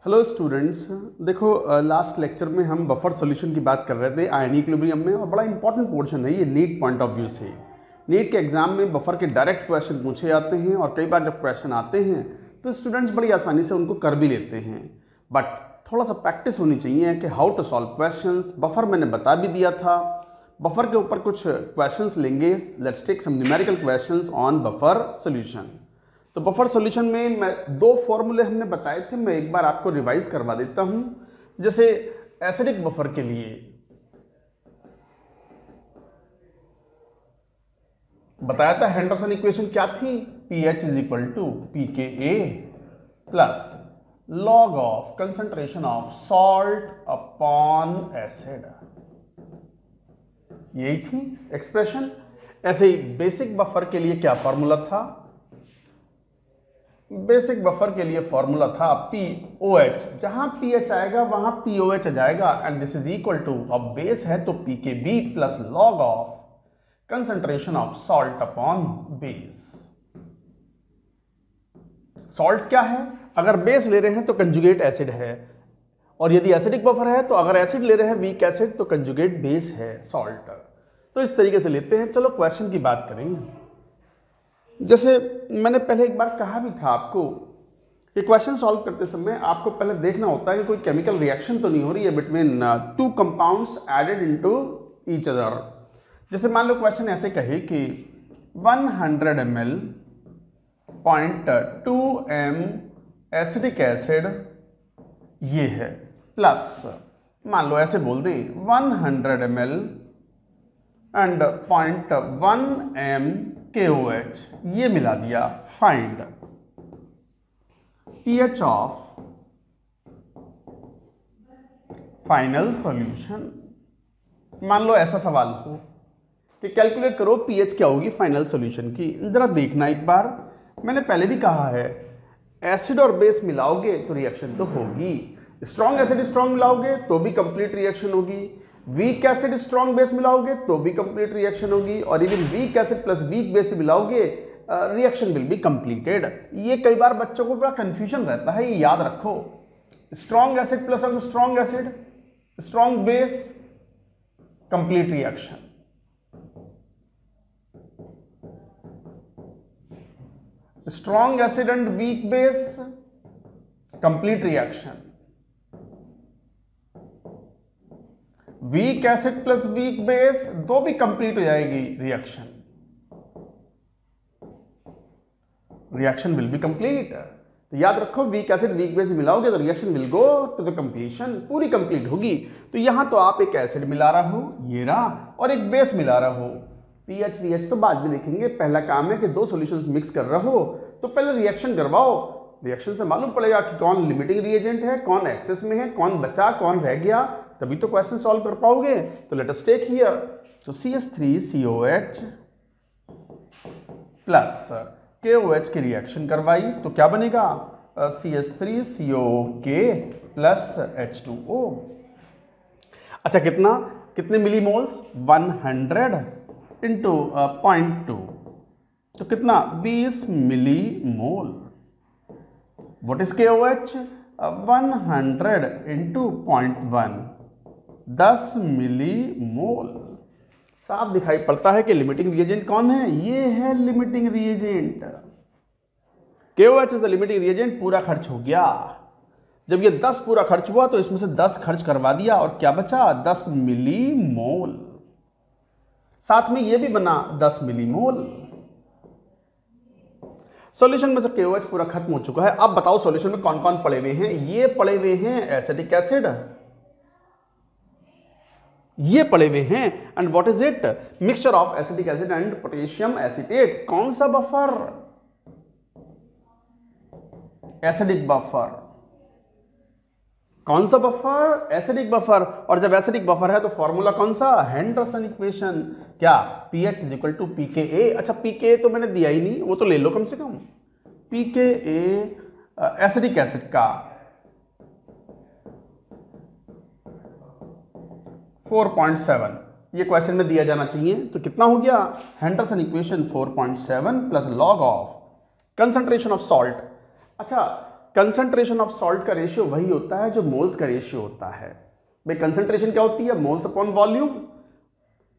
Hello students. देखो, last lecture में हम बफर सॉल्यूशन की बात कर रहे थे आयन इक्विलिब्रियम में, और बड़ा इंपॉर्टेंट पोर्शन है ये नीट पॉइंट ऑफ व्यू से। नीट के एग्जाम में बफर के डायरेक्ट क्वेश्चन पूछे जाते हैं, और कई बार जब क्वेश्चन आते हैं तो स्टूडेंट्स बड़ी आसानी से उनको कर भी लेते हैं, बट थोड़ा सा प्रैक्टिस होनी चाहिए कि how to solve questions. Buffer मैंने बता भी दिया था, बफर के ऊपर कुछ क्वेश्चंस लेंगे। Let's take some numerical questions on buffer solution. तो बफर सॉल्यूशन में मैं दो फॉर्मूले हमने बताए थे, मैं एक बार आपको रिवाइज करवा देता हूं। जैसे एसिडिक बफर के लिए बताया था हेंडरसन इक्वेशन क्या थी, pH is equal to pKa plus log of concentration of salt upon acid, यही थी एक्सप्रेशन। ऐसे ही बेसिक बफर के लिए क्या फॉर्मूला था, बेसिक बफर के लिए फॉर्मूला था POH, जहां pH आएगा वहां POH आ जाएगा, and this is equal to, अब बेस है तो pKb plus log of concentration of salt upon base. Salt क्या है, अगर बेस ले रहे हैं तो कंजुगेट एसिड है, और यदि एसिडिक बफर है तो अगर एसिड ले रहे हैं वीक एसिड तो कंजुगेट बेस है सॉल्ट। तो इस तरीके से लेते हैं। चलो क्वेश्चन की बात करें। जैसे मैंने पहले एक बार कहा भी था आपको कि क्वेश्चन सॉल्व करते समय आपको पहले देखना होता है कि कोई केमिकल रिएक्शन तो नहीं हो रही है between two compounds added into each other. जैसे मान लो क्वेश्चन ऐसे कहे कि 100 ml 0.2 m एसिडिक एसिड ये है, प्लस मान लो ऐसे बोल दें 100 ml एंड 0.1 m KOH, ये मिला दिया। Find pH of final solution. मान लो ऐसा सवाल हो कि कैलकुलेट करो pH क्या होगी फाइनल सॉल्यूशन की। जरा देखना एक बार, मैंने पहले भी कहा है एसिड और बेस मिलाओगे तो रिएक्शन तो होगी। स्ट्रॉन्ग एसिड स्ट्रॉन्ग मिलाओगे तो भी कंप्लीट रिएक्शन होगी, वीक एसिड स्ट्रॉन्ग बेस मिलाओगे तो भी कंप्लीट रिएक्शन होगी, और even weak acid plus weak base मिलाओगे रिएक्शन विल बी कंप्लीटेड। ये कई बार बच्चों को बड़ा कंफ्यूजन रहता है, ये याद रखो। Strong acid plus strong acid strong base complete reaction, strong acid and weak base complete reaction, weak acid plus weak base दो भी कंप्लीट हो जाएगी reaction, reaction will be complete. तो याद रखो वीक एसिड वीक बेस मिलाओगे तो reaction will go to the completion, पूरी कंप्लीट होगी। तो यहां तो आप एक एसिड मिला रहा हो, ये रहा, और एक बेस मिला रहा हो। pH VH तो बाद में देखेंगे, पहला काम है कि दो सॉल्यूशंस मिक्स कर रहा हो तो पहले रिएक्शन करवाओ। रिएक्शन से मालूम पड़ेगा कि कौन लिमिटिंग रिएजेंट है, कौन एक्सेस में है, कौन बचा कौन रह गया, तभी तो क्वेश्चन सॉल्व कर पाओगे। तो लेट अस टेक हियर, तो CH3COH प्लस KOH की रिएक्शन करवाई तो क्या बनेगा, CH3COK प्लस H2O। अच्छा, कितने मिलीमोल्स, 100 इंटू 0.2 तो कितना, 20 millimole. What is KOH, 100 into 0.1 10 millimole. साफ दिखाई पड़ता है कि लिमिटिंग रिएजेंट कौन है, ये है limiting reagent. KOH is the limiting reagent. पूरा खर्च हो गया। जब ये 10 पूरा खर्च हुआ तो इसमें से 10 खर्च करवा दिया, और क्या बचा, 10 मिलीमोल। साथ में ये भी बना 10 मिलीमोल। सॉल्यूशन में से KOH पूरा खत्म हो चुका है। अब बताओ सॉल्यूशन में कौन कौन पड़े हुए हैं। ये पड़े हुए हैं एसिडिक एसिड, ये पड़े हुए हैं, and what is it, mixture of acidic acid and potassium acetate. कौन सा बफर, एसिडिक बफर। कौन सा बफर, एसिडिक बफर। और जब एसिडिक बफर है तो फॉर्मूला कौन सा, हेंडरसन इक्वेशन। क्या, pH is equal to pKa। अच्छा, pKa तो मैंने दिया ही नहीं, वो तो ले लो कम से कम। pKa एसिडिक एसिड का 4.7, ये क्वेश्चन में दिया जाना चाहिए। तो कितना हो गया, Henderson equation 4.7 plus log of concentration of salt. अच्छा, कंसंट्रेशन ऑफ सॉल्ट का रेशियो वही होता है जो मोल्स का रेशियो होता है। भाई कंसंट्रेशन क्या होती है? Moles upon volume.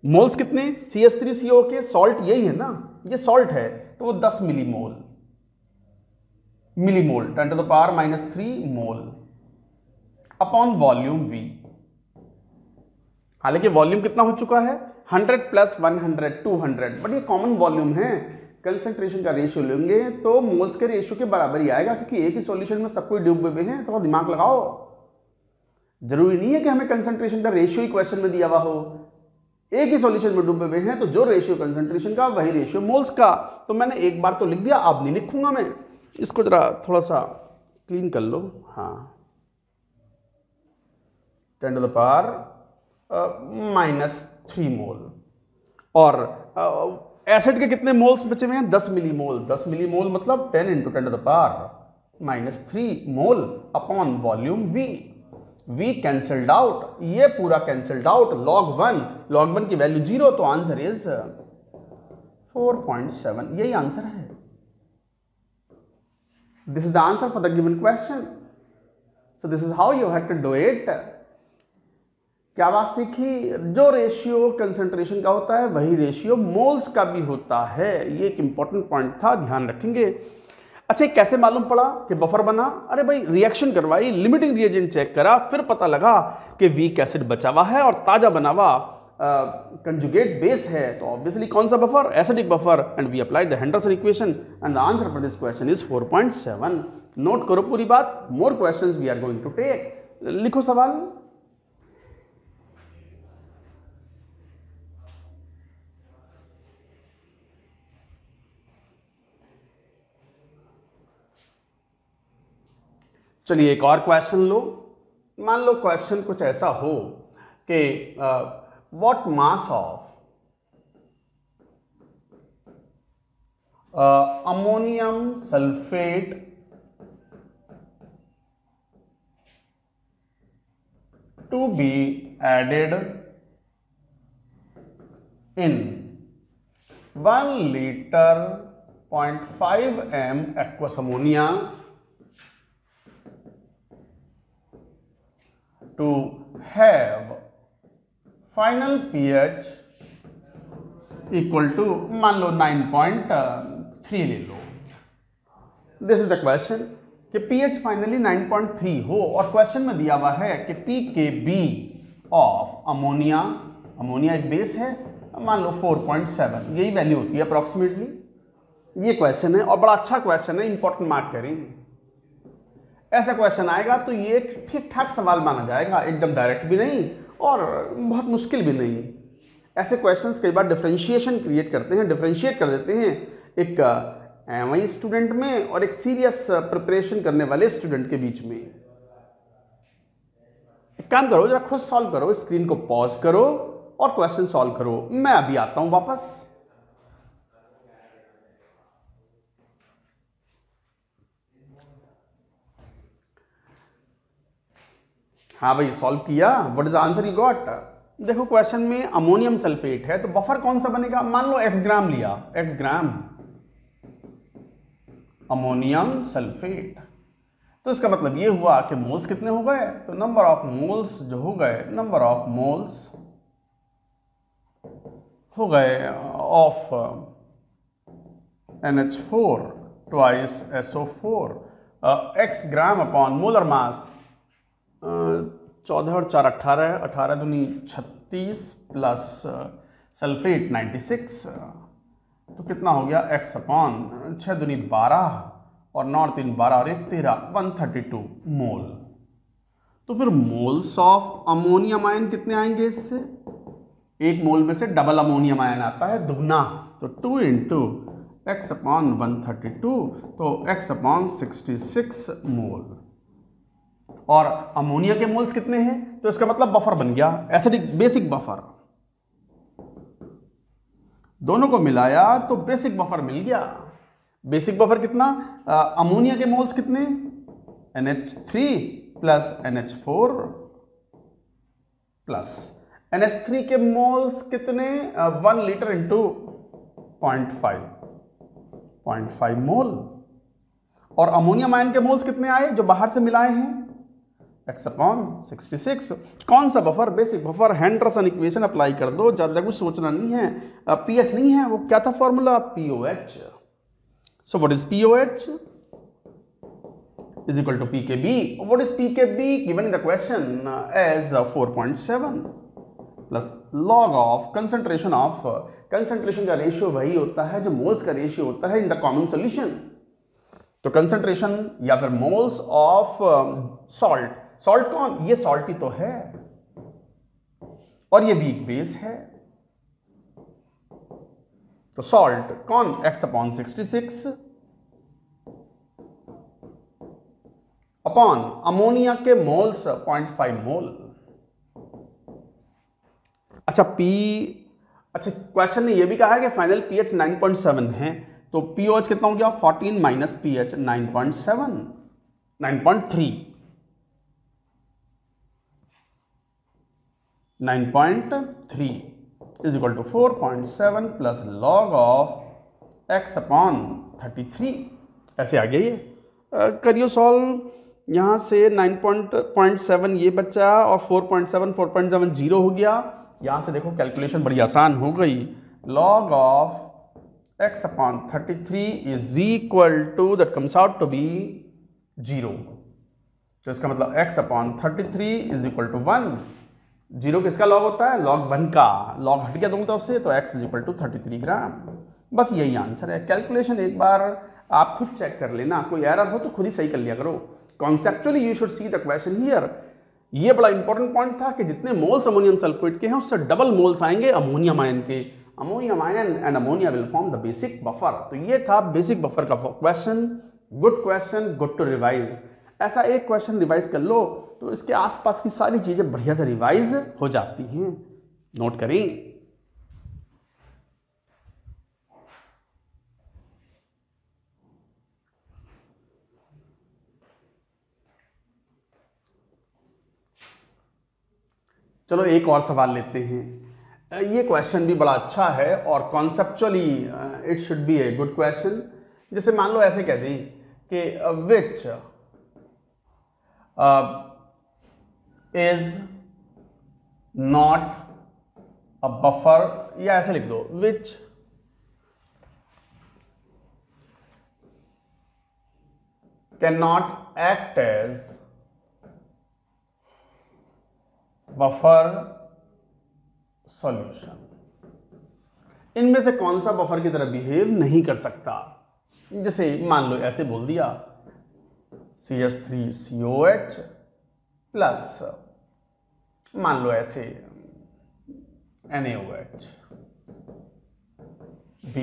मोल्स कितने? CH3CO के सॉल्ट यही है ना, ये सॉल्ट है तो वो 10 millimole 10 to the power -3 mole upon volume V। हालांकि वॉल्यूम कितना हो चुका है? 100 + 100 200, बट ये कॉमन वॉल्यूम है। कंसंट्रेशन का रेशियो लेंगे तो मोल्स के रेशियो के बराबर ही आएगा, क्योंकि एक ही सॉल्यूशन में सब कोई डूबे हुए हैं। थोड़ा दिमाग लगाओ, जरूरी नहीं है कि हमें कंसंट्रेशन का रेशियो ही क्वेश्चन में दिया हुआ हो। एक ही सॉल्यूशन में डूबे हुए हैं तो जो रेशियो कंसंट्रेशन का वही रेशियो मोल्स का। तो मैंने एक बार तो लिख दिया, अब नहीं लिखूंगा मैं। इसको जरा थोड़ा सा क्लीन कर लो। हाँ, 10 to the power -3 मोल। और एसिड के कितने मोल्स बचे हुए हैं? 10 मिलीमोल। 10 मिलीमोल मतलब 10 × 10 to the power -3 mole upon volume V। V cancelled out, ये पूरा कैंसल्ड आउट। log 1 की वैल्यू 0, तो आंसर इज 4.7। यही आंसर है। This is the answer for the given question. So this is how you have to do it. क्या बात सीखी? जो रेशियो कंसंट्रेशन का होता है वही रेशियो मोल्स का भी होता है। ये एक इंपॉर्टेंट पॉइंट था, ध्यान रखेंगे। अच्छा, कैसे मालूम पड़ा कि बफर बना? अरे भाई, रिएक्शन करवाई, लिमिटिंग रिएजेंट चेक करा, फिर पता लगा कि वीक एसिड बचा हुआ है और ताजा बना हुआ कंजुगेट बेस है। तो ऑब्वियसली कौन सा buffer? Acidic buffer. And we applied the Henderson equation and the answer for this question is 4.7। Note करो पूरी बात। More questions we are going to take. लिखो सवाल। चलिए एक और क्वेश्चन लो। मान लो क्वेश्चन कुछ ऐसा हो कि what mass of ammonium sulphate to be added in 1 liter 0.5 m aqueous ammonia to have final pH equal to, मान लो 9.3 ले लो। दिस इज द क्वेश्चन कि pH फाइनली 9.3 हो और क्वेश्चन में दिया हुआ है कि pKb ऑफ अमोनिया, अमोनिया एक बेस है, मान लो 4.7, यही वैल्यू होती है अप्रोक्सीमेटली। ये क्वेश्चन है और बड़ा अच्छा क्वेश्चन है, इंपॉर्टेंट मार्क करें। ऐसा क्वेश्चन आएगा तो ये ठीक ठाक सवाल माना जाएगा, एकदम डायरेक्ट भी नहीं और बहुत मुश्किल भी नहीं। ऐसे क्वेश्चंस कई बार डिफरेंशिएशन क्रिएट करते हैं, डिफरेंशिएट कर देते हैं एक वही स्टूडेंट में और एक सीरियस प्रिपरेशन करने वाले स्टूडेंट के बीच में। एक काम करो, जरा खुद सॉल्व करो, स्क्रीन को पॉज करो और क्वेश्चन सॉल्व करो। मैं अभी आता हूं वापस। हाँ भाई, सॉल्व किया। What is answer you got? देखो क्वेश्चन में अमोनियम सल्फेट है तो बफर कौन सा बनेगा? मान लो x ग्राम लिया, x ग्राम अमोनियम सल्फेट, तो इसका मतलब ये हुआ कि मोल्स कितने हो गए? तो नंबर ऑफ मोल्स जो हो गए, नंबर ऑफ मोल्स हो गए of NH4 twice SO4 x gram upon molar mass 14 और 4 18, 18 दूनी 36 प्लस सल्फेट 96, तो कितना हो गया? x अपॉन 6 दूनी 12 और 9 3 12 और 1 13, 132 मोल। तो फिर मोल्स ऑफ अमोनियम आयन कितने आएंगे इससे? एक मोल में से डबल अमोनियम आयन आता है, दुगना, तो 2 × x अपॉन 132, तो x अपॉन 66 मोल। और अमोनिया के मोल्स कितने हैं? तो इसका मतलब बफर बन गया, एसिडिक बेसिक बफर। दोनों को मिलाया तो बेसिक बफर मिल गया। बेसिक बफर कितना? अमोनिया के मोल्स कितने? NH3 plus NH4 plus NH3 के मोल्स कितने? 1 liter × 0.5 मोल। और अमोनियम आयन के मोल्स कितने आए जो बाहर से मिलाए हैं, x/66। कौन सा buffer, basic buffer, Henderson equation apply कर दो, ज्यादा कुछ सोचना नहीं है। पीएच नहीं है, वो क्या था formula, POH। So what is POH is equal to pKb. What is pKb given in the question as 4.7 plus log of concentration of concentration का रेशियो वही होता है जो मोल्स का रेशियो होता है इन द कॉमन सॉल्यूशन। तो concentration या फिर मोल्स ऑफ सॉल्ट, सॉल्ट कौन, ये सॉल्ट ही तो है और ये वीक बेस है। तो सॉल्ट कौन, x/66 अपॉन अमोनिया के मोल्स 0.5 मोल। अच्छा क्वेश्चन ने यह भी कहा है कि फाइनल pH 9.7 है, तो POH कितना हो गया, 14 minus pH 9.7, 9.3, 9.3 is equal to 4.7 plus log of x/33। ऐसे आ गया ये। करियो सॉल्व, यहाँ से 9.7 ये बचा और 4.7 जीरो हो गया। यहाँ से देखो कैलकुलेशन बड़ी आसान हो गई। Log of x/33 is equal to, that comes out to be 0। तो इसका मतलब x/33 इज इक्वल टू 1। 0 किसका लॉग होता है, लॉग 1 का। लॉग हट गया दोनों तरफ से, तो x इज इक्वल टू 33 ग्राम। बस यही आंसर है। कैलकुलेशन एक बार आप खुद चेक कर लेना, कोई एरर हो तो खुद ही सही कर लिया करो। Conceptually you should see the question here. ये बड़ा इंपॉर्टेंट पॉइंट था कि जितने मोल्स अमोनियम सल्फेट के हैं उससे डबल मोल्स आएंगे अमोनियम आयन के। Ammonium ion and ammonia will form the basic buffer. तो ये था बेसिक बफर का question. Good question, good to revise. ऐसा एक क्वेश्चन रिवाइज कर लो तो इसके आसपास की सारी चीजें बढ़िया से रिवाइज हो जाती हैं। नोट करें। चलो एक और सवाल लेते हैं। ये क्वेश्चन भी बड़ा अच्छा है और conceptually it should be a good question. जैसे मान लो ऐसे कह दें कि which is not a buffer, या ऐसे लिख दो which can not act as buffer solution. इनमें से कौन सा बफर की तरह बिहेव नहीं कर सकता। जैसे मान लो ऐसे बोल दिया CH3COH प्लस मान लो ऐसे NaOH, B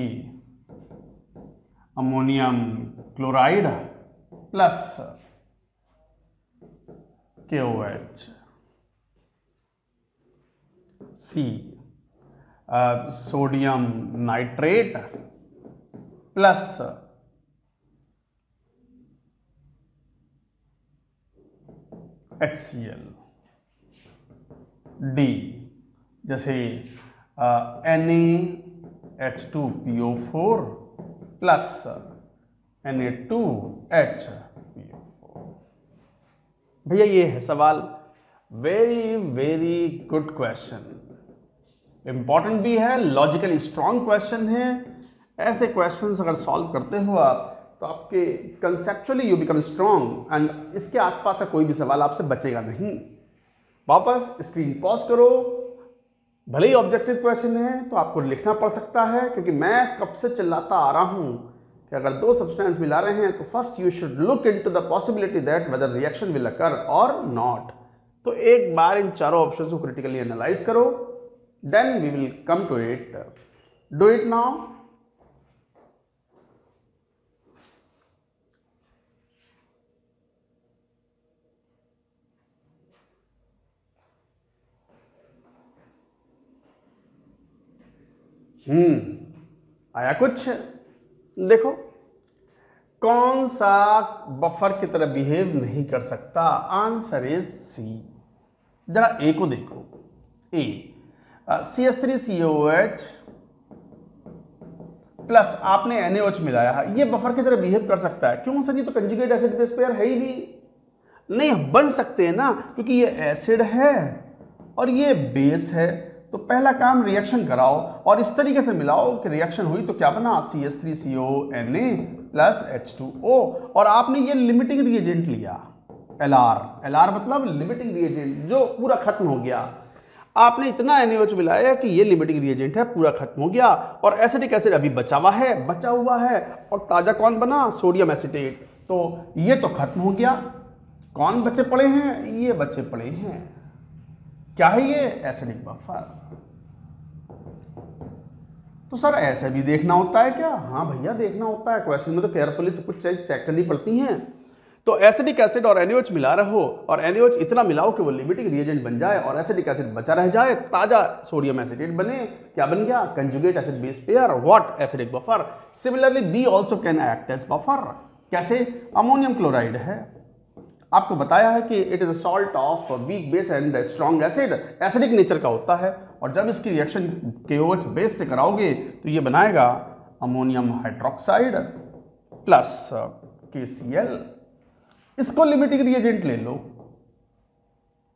ammonium chloride plus KOH, C sodium nitrate plus HCl, D जैसे NaH2PO4 प्लस Na2HPO4। भैया ये है सवाल। Very very good question, important भी है, लॉजिकली स्ट्रॉन्ग क्वेश्चन है। ऐसे क्वेश्चंस अगर सॉल्व करते हो आप तो आपके conceptually you become strong and इसके आसपास का कोई भी सवाल आपसे बचेगा नहीं। वापस स्क्रीन पॉज करो। भले ही ऑब्जेक्टिव क्वेश्चन है तो आपको लिखना पड़ सकता है, क्योंकि मैं कब से चिल्लाता आ रहा हूं कि अगर दो सब्सटेंस मिला रहे हैं तो first you should look into the possibility that whether reaction will occur और नॉट। तो एक बार इन चारों ऑप्शंस को क्रिटिकली एनालाइज करो, then we will come to it. Do it now. आया कुछ? देखो कौन सा बफर की तरह बिहेव नहीं कर सकता। Answer is C. जरा ए को देखो। ए CH3COH प्लस आपने NaOH मिलाया है, ये बफर की तरह बिहेव कर सकता है। क्यों सर, ये तो कंजुगेट एसिड बेस पेयर है ही नहीं बन सकते हैं ना, क्योंकि ये एसिड है और ये बेस है। तो पहला काम रिएक्शन कराओ और इस तरीके से मिलाओ कि रिएक्शन हुई तो क्या बना, CH3CO Na प्लस H2O। और आपने ये लिमिटिंग रिएजेंट लिया LR मतलब लिमिटिंग रिएजेंट, जो पूरा खत्म हो गया। आपने इतना NaOH मिलाया कि ये लिमिटिंग रिएजेंट है, पूरा खत्म हो गया और एसिडिक एसिड अभी बचा हुआ है और ताजा कौन बना, सोडियम एसीटेट। तो ये तो खत्म हो गया, कौन बचे पड़े हैं, ये बचे पड़े हैं, क्या है ये, एसिडिक बफर। तो सर ऐसे भी देखना होता है क्या, हाँ भैया देखना होता है, क्वेश्चन में तो केयरफुली सब कुछ चेक करनी पड़ती हैं। तो एसिडिक एसिड और NaOH मिला रहो और NaOH इतना मिलाओ कि वो लिमिटिंग रिएजेंट बन जाए और एसिडिक एसिड बचा रह जाए, ताजा सोडियम एसीटेट बने, क्या बन गया, conjugate acid base pair, what, acidic buffer. Similarly B also can act as buffer. कैसे, अमोनियम क्लोराइड है, आपको बताया है कि it is a salt of weak base and strong acid, acidic nature का होता है और जब इसकी रिएक्शन KOH बेस से कराओगे तो ये बनाएगा अमोनियम हाइड्रोक्साइड प्लस KCl। इसको लिमिटिंग रिएजेंट ले लो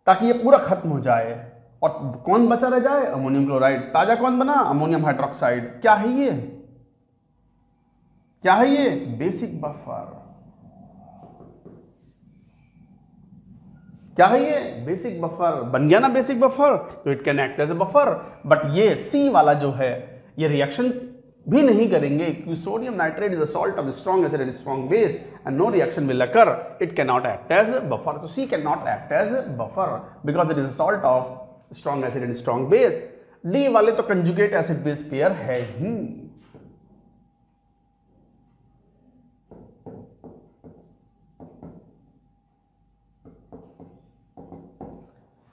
ताकि ये पूरा खत्म हो जाए और कौन बचा रह जाए, अमोनियम क्लोराइड। ताजा कौन बना, अमोनियम हाइड्रोक्साइड। क्या है ये, क्या है ये, बेसिक बफर। क्या है ये, बेसिक बफर। बन गया ना बेसिक बफर, तो it can act as a buffer. But ये सी वाला जो है ये रिएक्शन भी नहीं करेंगे क्योंकि sodium nitrate is a salt of strong acid and strong base and no reaction will occur, it can not act as buffer. so C cannot act as buffer because it is a salt of strong acid and strong base। D वाले तो conjugate acid base pair है ही।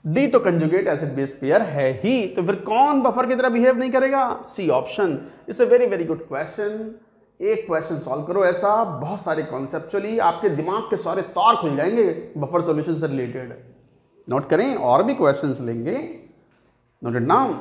D तो conjugate acid base pair है ही, तो फिर कौन buffer की तरह बिहेव नहीं करेगा, C option. It's a very very good question. एक क्वेश्चन सॉल्व करो ऐसा, बहुत सारे कॉन्सेप्चुअली आपके दिमाग के सारे तार खुल जाएंगे बफर सॉल्यूशन से रिलेटेड। नोट करें, और भी क्वेश्चंस लेंगे, नोट इट डाउन।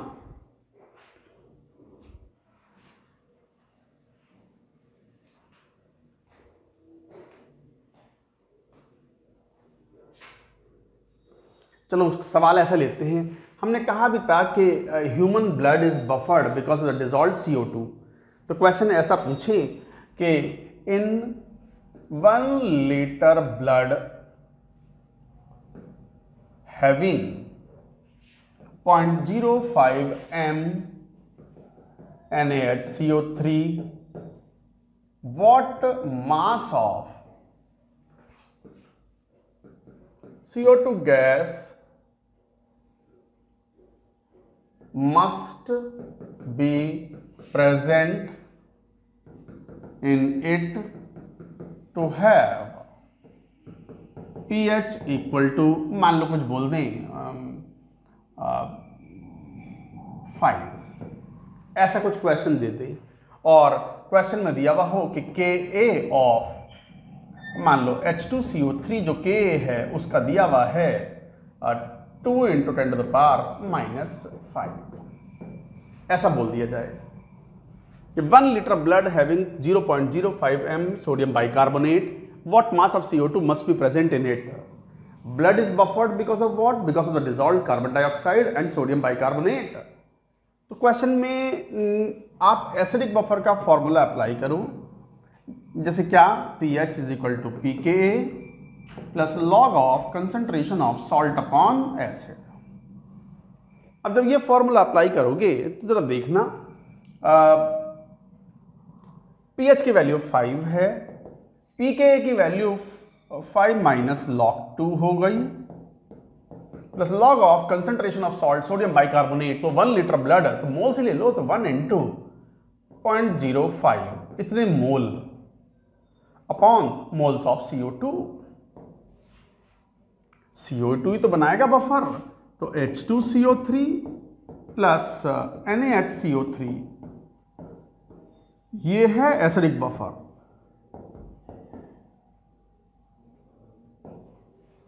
चलो सवाल ऐसा लेते हैं, हमने कहा भी था कि human blood is buffered because of the dissolved CO2। तो क्वेश्चन ऐसा पूछे कि इन 1 litre blood having 0.05 m NaHCO3 what mass of CO2 gas must be present in it to have pH equal to, मान लो कुछ बोल दें 5, ऐसा कुछ क्वेश्चन दे दें और क्वेश्चन में दिया हुआ हो कि Ka ऑफ, मान लो H2CO3 जो Ka है उसका दिया हुआ है 2 × 10⁻⁻5, ऐसा बोल दिया जाए कि 1 litre blood having 0.05 m sodium bicarbonate, what mass of CO2 must be present in it? Blood is buffered because of what? Because of the dissolved carbon dioxide and sodium bicarbonate। तो क्वेश्चन में आप acidic buffer का formula apply करो, जैसे क्या, pH is equal to pKa plus log of concentration of salt upon acid. अब जब ये फॉर्मूला अप्लाई करोगे तो जरा देखना, pH की वैल्यू 5 है, pKa की वैल्यू 5 माइनस log 2 हो गई, plus log of concentration of salt sodium bicarbonate. तो 1 लीटर ब्लड तो मोल से ले लो, तो 1 × 0.05 इतने mole upon moles of CO2। CO2 ही तो बनाएगा बफर, तो H2CO3 प्लस NaHCO3 ये है एसिडिक बफर,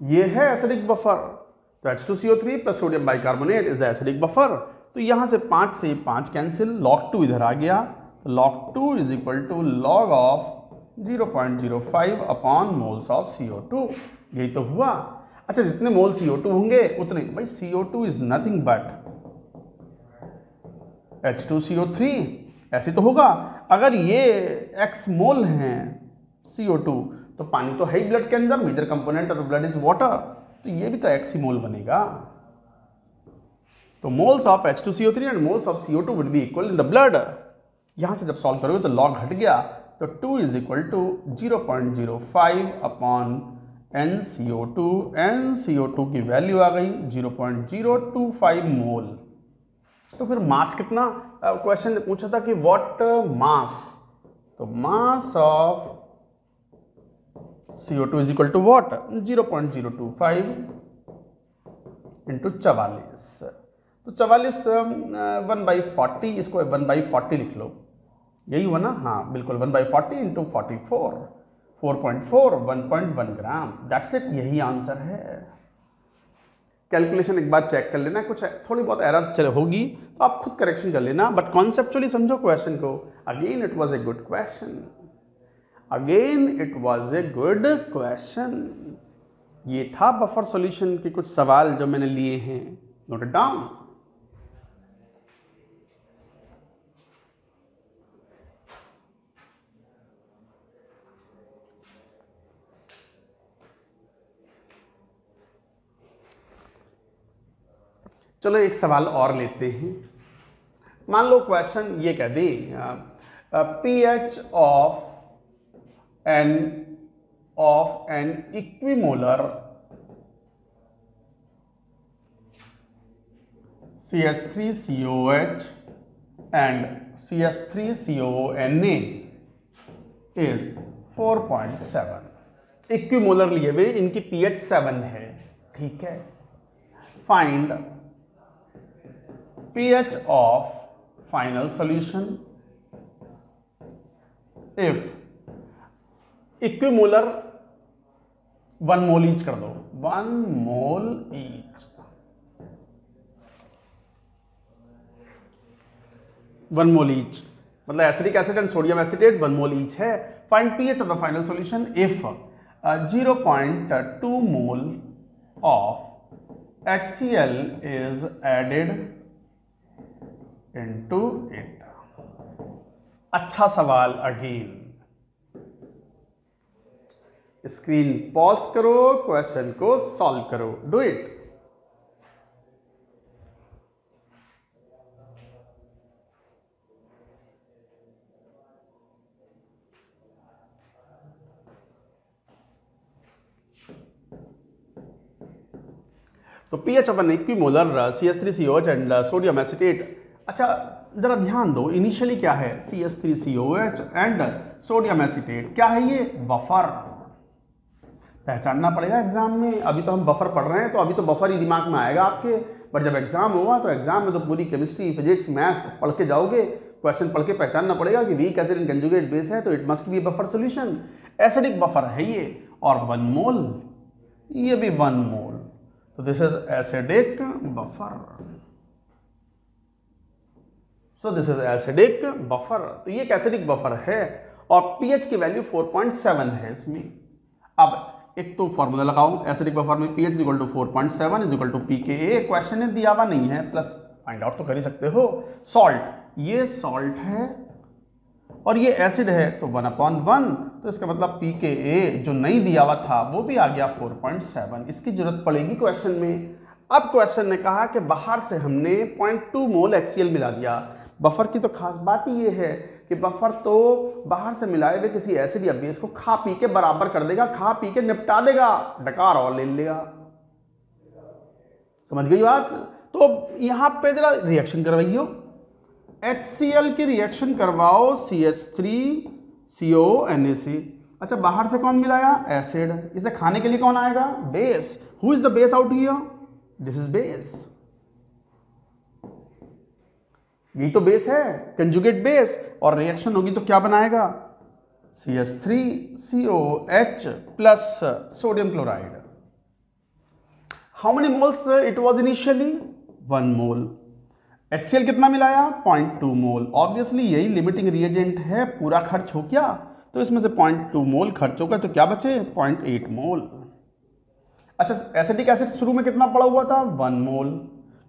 ये है एसिडिक बफर। तो H2CO3 plus sodium bicarbonate is the acidic buffer. तो यहां से 5 से 5 कैंसिल, log 2 इधर आ गया, तो log 2 is equal to log of 0.05 upon moles of CO2। यही तो हुआ। अच्छा, जितने मोल CO2 होंगे उतने, भाई CO2 is nothing but H2CO3, ऐसे तो होगा। अगर ये x मोल हैं CO2 तो पानी तो है ही ब्लड के अंदर, major component of blood is water, तो ये भी तो x ही मोल बनेगा। तो moles of H2CO3 and moles of CO2 would be equal in the blood. यहां से जब सॉल्व करोगे तो लॉग हट गया, तो 2 is equal to 0.05 upon NCO2। NCO2 की वैल्यू आ गई 0.025 मोल। तो फिर मास कितना, क्वेश्चन ने पूछा था कि व्हाट मास, तो mass of CO2 is equal to what, 0.025 into 44। तो 44 1/40, इसको 1/40 लिख लो, यही हुआ ना। हाँ बिल्कुल, 1/40 इंटू 44, 4.4, 1.1 ग्राम, दैट्स इट, यही आंसर है। कैलकुलेशन एक बार चेक कर लेना, कुछ थोड़ी बहुत एरर होगी तो आप खुद करेक्शन कर लेना, बट कॉन्सेप्चुअली समझो क्वेश्चन को। Again it was a good question, again it was a good question. ये था बफर सॉल्यूशन के कुछ सवाल जो मैंने लिए हैं, नोट इट डाउन। चलो एक सवाल और लेते हैं। मान लो क्वेश्चन ये कह दे pH of an equimolar CH3COH and CH3CONA is 4.7। Equimolar लिए हुए, इनकी pH 7 है, ठीक है। Find pH of final solution if equimolar 1 mole each कर दो, 1 मोल ईच, 1 मोल ईच मतलब acidic acid and sodium acetate 1 mole each है। Find pH of the final solution if 0.2 mole of HCl is added into it। अच्छा सवाल again, screen pause करो, question को solve करो, do it. तो pH of an equimolar CH3COH and sodium acetate. अच्छा जरा ध्यान दो, इनिशियली क्या है, CH3COH एंड सोडियम एसिटेट, क्या है ये, बफर। पहचानना पड़ेगा एग्जाम में। अभी तो हम बफर पढ़ रहे हैं तो अभी तो बफर ही दिमाग में आएगा आपके, बट जब एग्जाम होगा तो एग्जाम में तो पूरी केमिस्ट्री, फिजिक्स, मैथ्स पढ़ के जाओगे। क्वेश्चन पढ़ के पहचानना पड़ेगा कि weak acid in conjugate base है तो it must be buffer solution. Acidic buffer है ये, और 1 मोल, ये भी 1 मोल, तो this is acidic buffer. So this is acidic buffer. तो ये एक एसिडिक बफर है और pH की वैल्यू 4.7 है इसमें। अब एक तो फॉर्मूला लगाओ, एसिडिक बफर में pH equal to 4.7 is equal to pKa। Question ने दिया हुआ नहीं है, प्लस फाइंड आउट तो कर ही सकते हो। सॉल्ट, ये सॉल्ट है और ये एसिड है तो 1/1, तो इसका मतलब pKa जो नहीं दिया हुआ था वो भी आ गया 4.7। इसकी जरूरत पड़ेगी क्वेश्चन में। अब क्वेश्चन ने कहा कि बाहर से हमने 0.2 मोल HCl मिला दिया। बफर की तो खास बात ही ये है कि बफर तो बाहर से मिलाए हुए किसी एसिड या बेस को खा पी के बराबर कर देगा, खा पी के निपटा देगा, डकार और ले लेगा। समझ गई बात? तो यहां पे जरा रिएक्शन करवाइयो, HCl की रिएक्शन करवाओ CH3CONA से। अच्छा बाहर से कौन मिलाया, एसिड, इसे खाने के लिए कौन आएगा, base. Who is the base out here, this is base, यही तो बेस है, कंजुगेट बेस। और रिएक्शन होगी तो क्या बनाएगा, CH3COH plus sodium chloride. How many moles it was initially, 1 mole. HCl कितना मिलाया 0.2 मोल। ऑब्वियसली यही लिमिटिंग रिएजेंट है, पूरा खर्च हो गया, तो इसमें से 0.2 मोल खर्च होगा, तो क्या बचे 0.8 मोल। अच्छा, एसिटिक एसिड शुरू में कितना पड़ा हुआ था 1 मोल,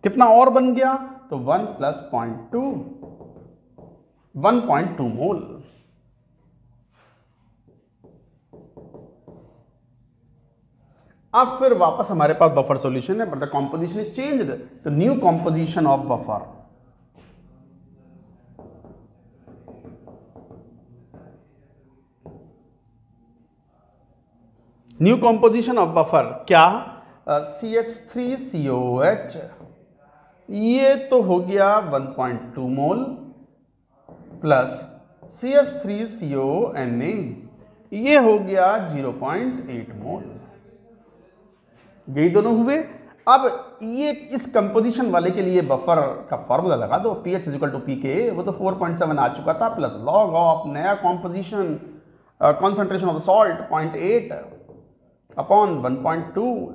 कितना और बन गया तो 1 + 0.2 1.2 मोल। अब फिर वापस हमारे पास बफर सॉल्यूशन है, but the composition is changed, तो new composition of buffer. New composition of buffer क्या, CH3COOH, ये तो हो गया 1.2 मोल प्लस CH3CONA, ये हो गया 0.8 मोल। यही दोनों हुए। अब ये इस कंपोजिशन वाले के लिए बफर का फॉर्मूला लगा दो, pH = pKa, वो तो 4.7 आ चुका था, प्लस लॉग ऑफ नया composition concentration of salt 0.8 upon 1.2,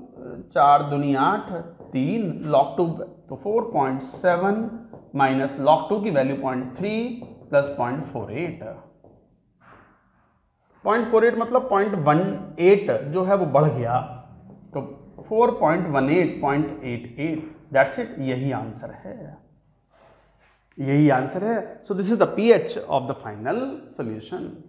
4 दूनी 8, 3 log 2 तो 4.7 माइनस log 2 की वैल्यू 0.3 प्लस 0.48। 0.48 मतलब 0.18 जो है वो बढ़ गया, तो 4.18.88, दैट्स इट, यही आंसर है, यही आंसर है। सो this is the pH of the final solution.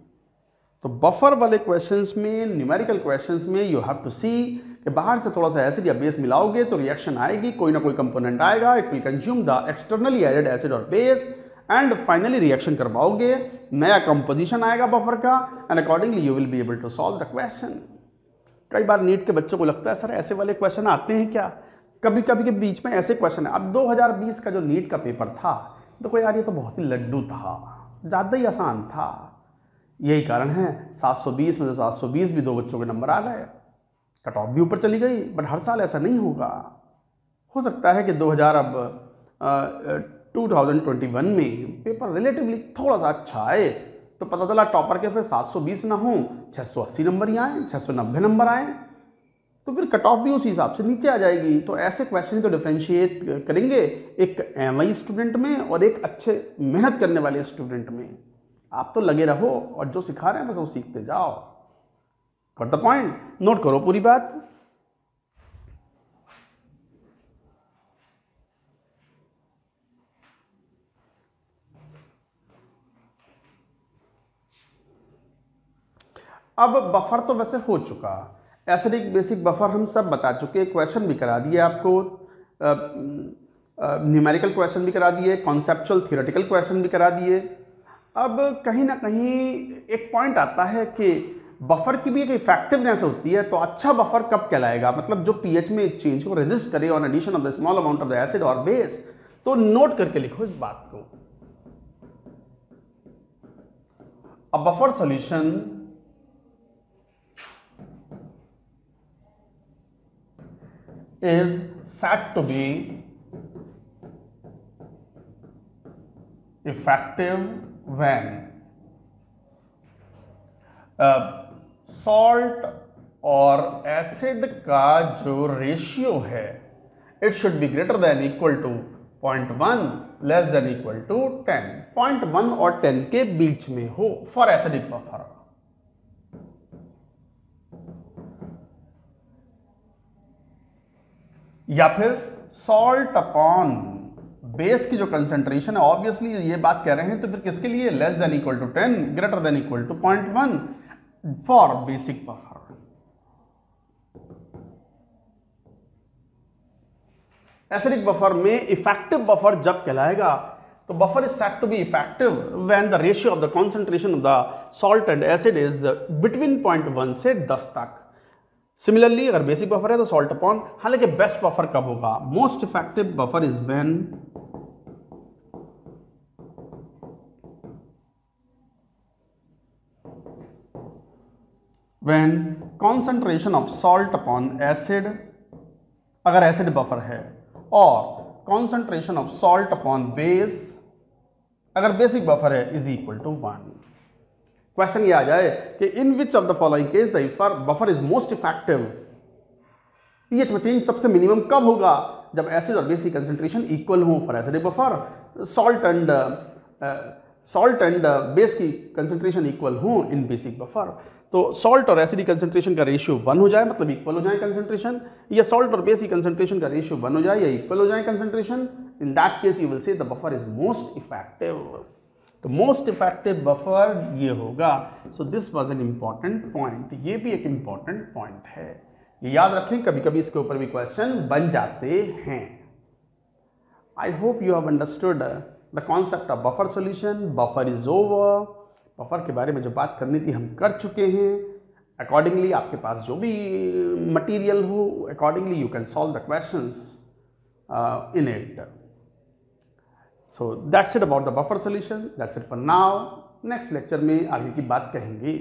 तो बफर वाले क्वेश्चंस में, न्यूमेरिकल क्वेश्चंस में यू हैव टू सी कि बाहर से थोड़ा सा एसिड या बेस मिलाओगे तो रिएक्शन आएगी, कोई ना कोई कंपोनेंट आएगा, it will consume the externally added acid और बेस एंड फाइनली रिएक्शन करवाओगे, नया कंपोजिशन आएगा बफर का, and accordingly you will be able to solve the question. कई बार नीट के बच्चों को लगता है सर ऐसे वाले क्वेश्चन आते हैं क्या, कभी कभी के बीच में ऐसे क्वेश्चन है। अब 2020 का जो नीट का पेपर था, देखो यार ये तो बहुत ही लड्डू था, ज़्यादा ही आसान था, यही कारण है 720 में से 720 भी 2 बच्चों के नंबर आ गए, कट ऑफ भी ऊपर चली गई। बट हर साल ऐसा नहीं होगा, हो सकता है कि 2021 में पेपर रिलेटिवली थोड़ा सा अच्छा आए, तो पता चला टॉपर के फिर 720 ना हो, 680 नंबर ही आए, 690 नंबर आए, तो फिर कट ऑफ भी उसी हिसाब से नीचे आ जाएगी। तो ऐसे क्वेश्चन तो डिफरेंशिएट करेंगे एक MI स्टूडेंट में और एक अच्छे मेहनत करने वाले स्टूडेंट में। आप तो लगे रहो और जो सिखा रहे हैं बस वो सीखते जाओ। गॉट द पॉइंट, नोट करो पूरी बात। अब बफर तो वैसे हो चुका, एसिडिक बेसिक बफर हम सब बता चुके, क्वेश्चन भी करा दिए आपको, न्यूमेरिकल क्वेश्चन भी करा दिए, कॉन्सेप्चुअल थियोरेटिकल क्वेश्चन भी करा दिए। अब कहीं ना कहीं एक पॉइंट आता है कि बफर की भी एक इफेक्टिवनेस होती है, तो अच्छा बफर कब कहलाएगा, मतलब जो pH में चेंज को रेजिस्ट करे on addition of the small amount of the acid और बेस। तो नोट करके लिखो इस बात को, a buffer solution is said to be effective when salt और एसिड का जो रेशियो है it should be greater than equal to 0.1 less than equal to 10, 0.1 और 10 के बीच में हो फॉर एसिडिक बफर। या फिर सॉल्ट अपॉन बेस की जो कंसेंट्रेशन है, ऑब्वियसली ये बात कह रहे हैं तो फिर किसके लिए, less than equal to 10 greater than equal to 0.1 for basic buffer. Acidic buffer में इफेक्टिव बफर जब कहलाएगा तो buffer is said to be effective when the ratio of the concentration of the salt and acid is between 0.1 से 10 तक। Similarly अगर basic buffer है तो salt upon, हालांकि बेस्ट बफर कब होगा, most effective buffer is when concentration of salt upon acid, अगर acid buffer है, और concentration of salt upon base अगर बेसिक बफर है इज इक्वल टू 1। क्वेश्चन ये आ जाए कि in which of the following case the buffer is most effective, pH में चेंज सबसे मिनिमम कब होगा, जब एसिड और बेस की कंसेंट्रेशन इक्वल हो for acidic buffer, salt and base की कंसेंट्रेशन इक्वल हो इन बेसिक बफर। तो सॉल्ट और एसिड की कंसेंट्रेशन का रेशियो 1 हो जाए, मतलब इक्वल हो जाए कंसेंट्रेशन, या सॉल्ट और बेस की कंसेंट्रेशन का रेशियो 1 हो जाए या इक्वल हो जाए concentration, in that case you will say the buffer is most effective. तो मोस्ट इफेक्टिव बफर ये होगा। So this was an important point, ये भी एक इंपॉर्टेंट पॉइंट है, ये याद रखें, कभी कभी इसके ऊपर भी क्वेश्चन बन जाते हैं। I hope you have understood the concept of buffer solution. Buffer is over. Buffer के बारे में जो बात करनी थी हम कर चुके हैं। अकॉर्डिंगली आपके पास जो भी मटेरियल हो, accordingly you can solve the questions in it. So that's it about the buffer solution, that's it for now. Next lecture में आगे की बात कहेंगे।